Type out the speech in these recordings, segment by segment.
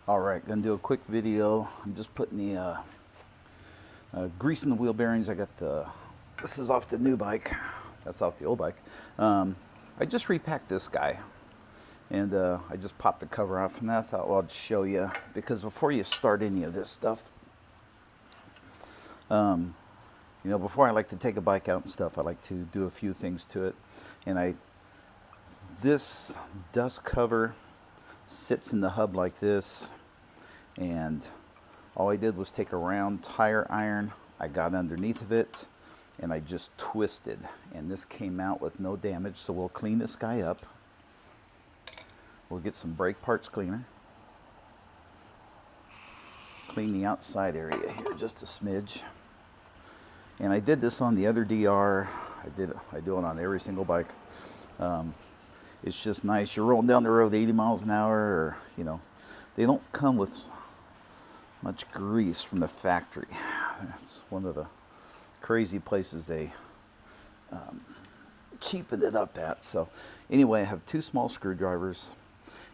Alright, gonna do a quick video. I'm just putting the grease in the wheel bearings. This is off the new bike. That's off the old bike. I just repacked this guy, and I just popped the cover off, and I thought, well, I'd show you, because before you start any of this stuff, you know, before I like to take a bike out and stuff, I like to do a few things to it. And this dust cover sits in the hub like this, and all I did was take a round tire iron, I got underneath of it, and I just twisted, and this came out with no damage. So we'll clean this guy up. We'll get some brake parts cleaner, clean the outside area here just a smidge. And I did this on the other DR. I do it on every single bike. It's just nice. You're rolling down the road 80 miles an hour, or, you know, they don't come with much grease from the factory. It's one of the crazy places they cheapen it up at. So anyway, I have two small screwdrivers,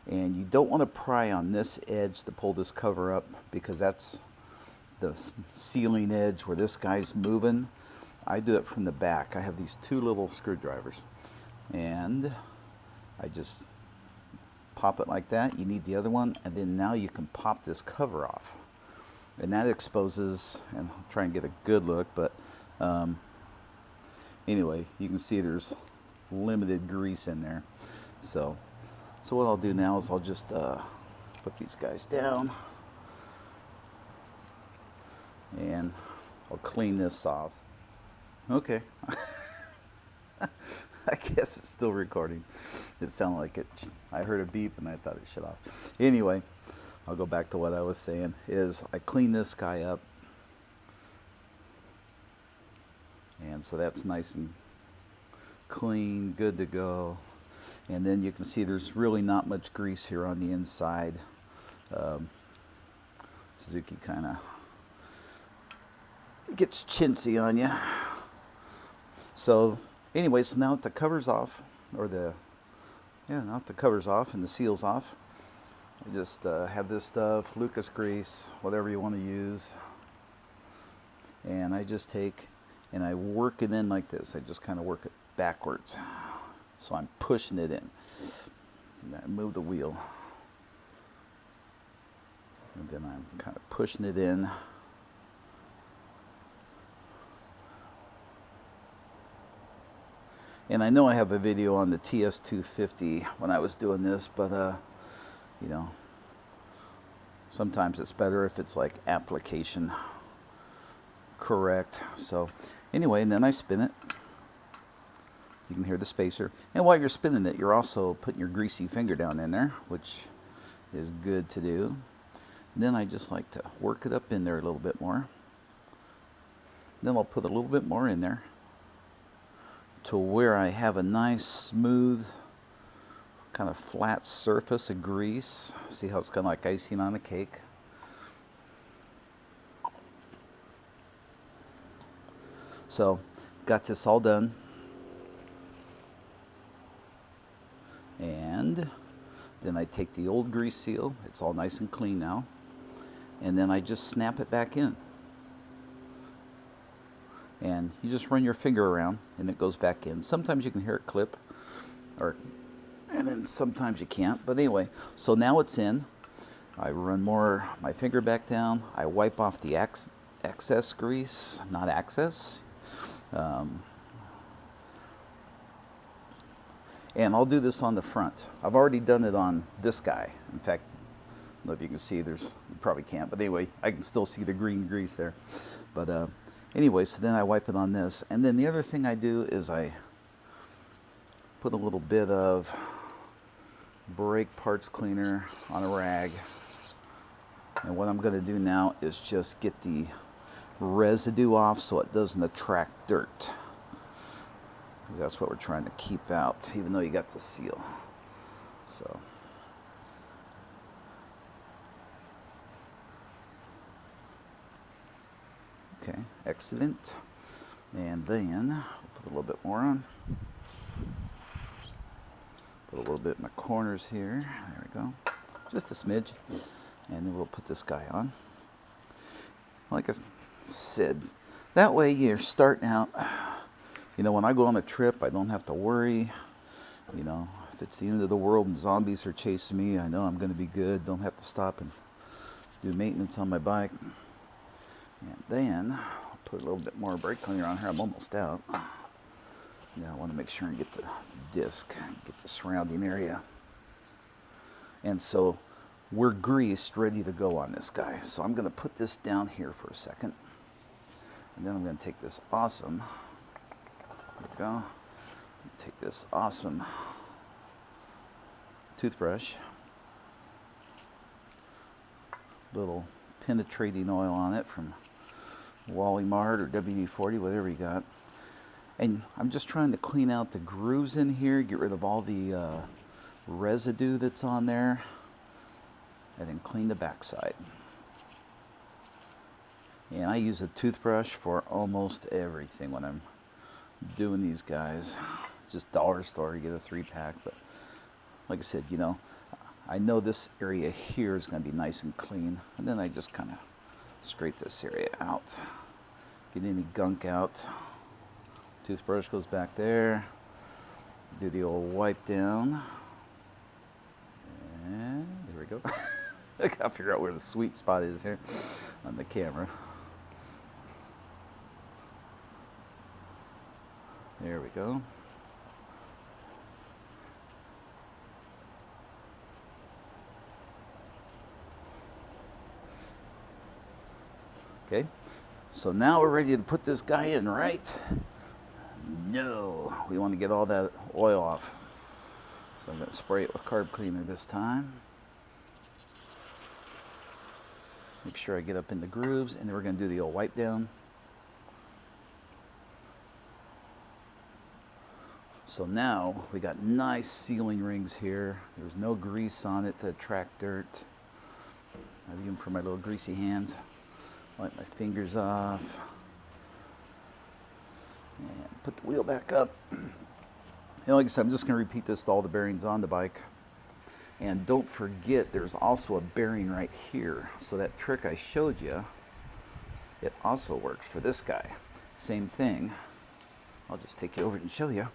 and you don't want to pry on this edge to pull this cover up, because that's the sealing edge where this guy's moving. I do it from the back. I have these two little screwdrivers, and I just pop it like that. You need the other one, and then now you can pop this cover off, and that exposes, and I'll try and get a good look, but anyway, you can see there's limited grease in there. So what I'll do now is I'll just put these guys down, and I'll clean this off. Okay. I guess it's still recording. It sounded like it. I heard a beep and I thought it shut off. Anyway, I'll go back to what I was saying. Is I clean this guy up, and so that's nice and clean, good to go. And then you can see there's really not much grease here on the inside. Suzuki kind of gets chintzy on you. So anyway, so now that the cover's off, or now that the cover's off and the seal's off, I just have this stuff, Lucas grease, whatever you want to use, and I just take and I work it in like this. I just kind of work it backwards, so I'm pushing it in. And I move the wheel, and then I'm kind of pushing it in. And I know I have a video on the DS650 when I was doing this, but you know, sometimes it's better if it's like application correct. So anyway, and then I spin it. You can hear the spacer. And while you're spinning it, you're also putting your greasy finger down in there, which is good to do. And then I just like to work it up in there a little bit more. Then I'll put a little bit more in there, to where I have a nice smooth kind of flat surface of grease. See how it's kind of like icing on a cake. So got this all done, and then I take the old grease seal, it's all nice and clean now, and then I just snap it back in. And you just run your finger around and it goes back in. Sometimes you can hear it clip, and then sometimes you can't. But anyway, so now it's in. I run my finger back down. I wipe off the excess grease, not access. And I'll do this on the front. I've already done it on this guy. In fact, I don't know if you can see, you probably can't, but anyway, I can still see the green grease there. But anyway, so then I wipe it on this. And then the other thing I do is I put a little bit of brake parts cleaner on a rag. And what I'm going to do now is just get the residue off so it doesn't attract dirt. That's what we're trying to keep out, even though you got the seal. So okay, excellent. And then we'll put a little bit more on. Put a little bit in the corners here. There we go. Just a smidge. And then we'll put this guy on. Like I said, that way you're starting out, you know, when I go on a trip, I don't have to worry. You know, if it's the end of the world and zombies are chasing me, I know I'm going to be good. Don't have to stop and do maintenance on my bike. And then I'll put a little bit more brake cleaner on here. I'm almost out. Now I want to make sure and get the disc, get the surrounding area. And so we're greased, ready to go on this guy. So I'm going to put this down here for a second. And then I'm going to take this awesome, there we go, take this awesome toothbrush, little penetrating oil on it from Wally Mart or WD-40, whatever you got. And I'm just trying to clean out the grooves in here, get rid of all the residue that's on there, and then clean the backside. And I use a toothbrush for almost everything when I'm doing these guys. Just dollar store, you get a 3-pack. But like I said, you know, I know this area here is going to be nice and clean. And then I just kind of scrape this area out. Get any gunk out. Toothbrush goes back there. Do the old wipe down. And there we go. I gotta figure out where the sweet spot is here on the camera. There we go. Okay, so now we're ready to put this guy in, right? No, we want to get all that oil off. So I'm going to spray it with carb cleaner this time. Make sure I get up in the grooves, and then we're going to do the old wipe down. So now we got nice sealing rings here. There's no grease on it to attract dirt. Not even for my little greasy hands. Wipe my fingers off. And put the wheel back up. And like I said, I'm just going to repeat this to all the bearings on the bike. And don't forget, there's also a bearing right here. So that trick I showed you, it also works for this guy. Same thing. I'll just take you over and show you.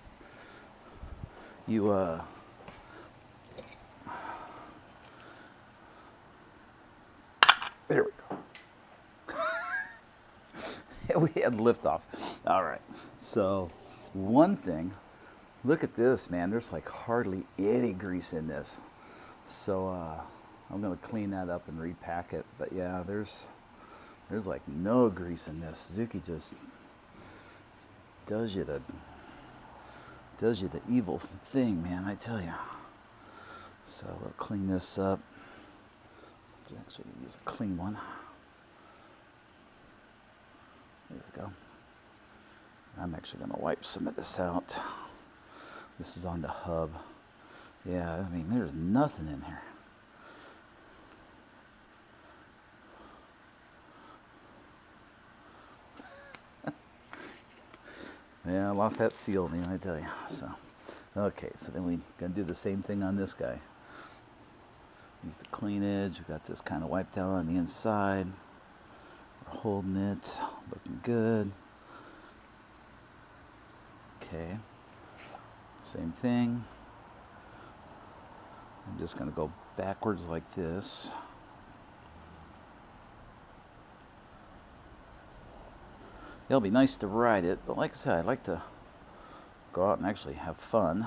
There we go. We had liftoff. All right. So one thing, look at this, man. There's like hardly any grease in this. So I'm going to clean that up and repack it. But yeah, there's like no grease in this. Suzuki just does you the evil thing, man, I tell you. So we'll clean this up. Actually, use a clean one. There we go. I'm actually going to wipe some of this out. This is on the hub. Yeah, I mean, there's nothing in here. Yeah, I lost that seal, man, I tell you. So, okay, so then we're going to do the same thing on this guy. Use the clean edge. We got this kind of wiped out on the inside. We're holding it, looking good. Okay, same thing. I'm just going to go backwards like this. It'll be nice to ride it, but like I said, I like to go out and actually have fun.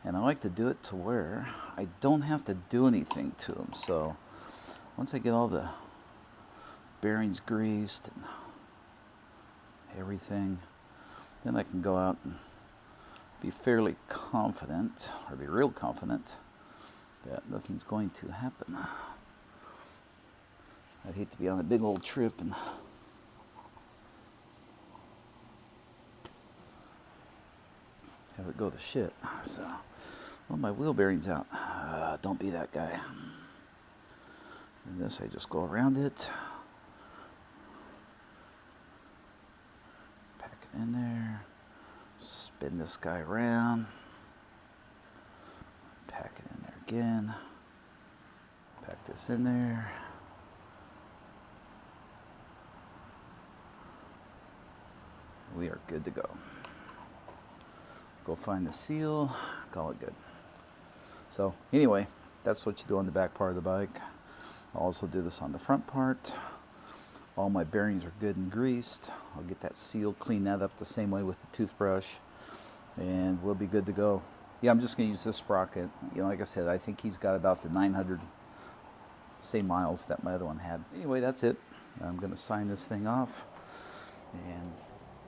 And I like to do it to where I don't have to do anything to them. So once I get all the bearings greased and everything, then I can go out and be fairly confident, or be real confident, that nothing's going to happen. I'd hate to be on a big old trip and have it go to shit. So, well, my wheel bearing's out. Don't be that guy. And this, I just go around it. Pack it in there. Spin this guy around. Pack it in there again. Pack this in there. We are good to go. Go find the seal, call it good. So anyway, that's what you do on the back part of the bike. I'll also do this on the front part. All my bearings are good and greased. I'll get that seal, clean that up the same way with the toothbrush, and we'll be good to go. Yeah, I'm just going to use this sprocket. You know, like I said, I think he's got about the 900 same miles that my other one had. Anyway, that's it. I'm going to sign this thing off, and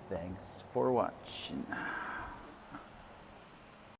thanks for watching.